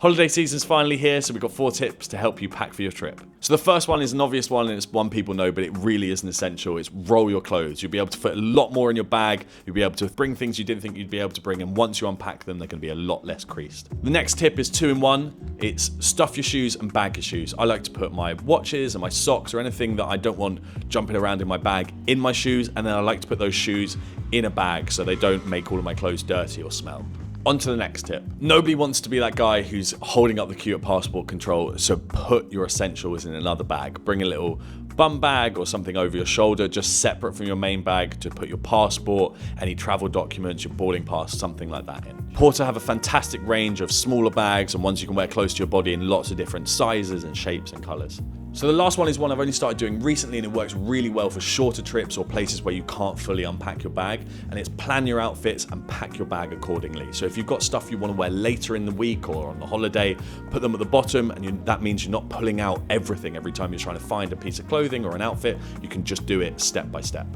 Holiday season's finally here, so we've got 4 tips to help you pack for your trip. So the first one is an obvious one, and it's one people know, but it really isn't essential. It's roll your clothes. You'll be able to fit a lot more in your bag. You'll be able to bring things you didn't think you'd be able to bring, and once you unpack them, they're going to be a lot less creased. The next tip is 2 in 1. It's stuff your shoes and bag your shoes. I like to put my watches and my socks or anything that I don't want jumping around in my bag in my shoes, and then I like to put those shoes in a bag so they don't make all of my clothes dirty or smell. On to the next tip. Nobody wants to be that guy who's holding up the queue at passport control, so put your essentials in another bag. Bring a little bum bag or something over your shoulder, just separate from your main bag, to put your passport, any travel documents, your boarding pass, something like that in. Porter have a fantastic range of smaller bags and ones you can wear close to your body in lots of different sizes and shapes and colours. So the last one is one I've only started doing recently, and it works really well for shorter trips or places where you can't fully unpack your bag, and it's plan your outfits and pack your bag accordingly. So if you've got stuff you want to wear later in the week or on the holiday, put them at the bottom, and that means you're not pulling out everything every time you're trying to find a piece of clothing or an outfit. You can just do it step by step.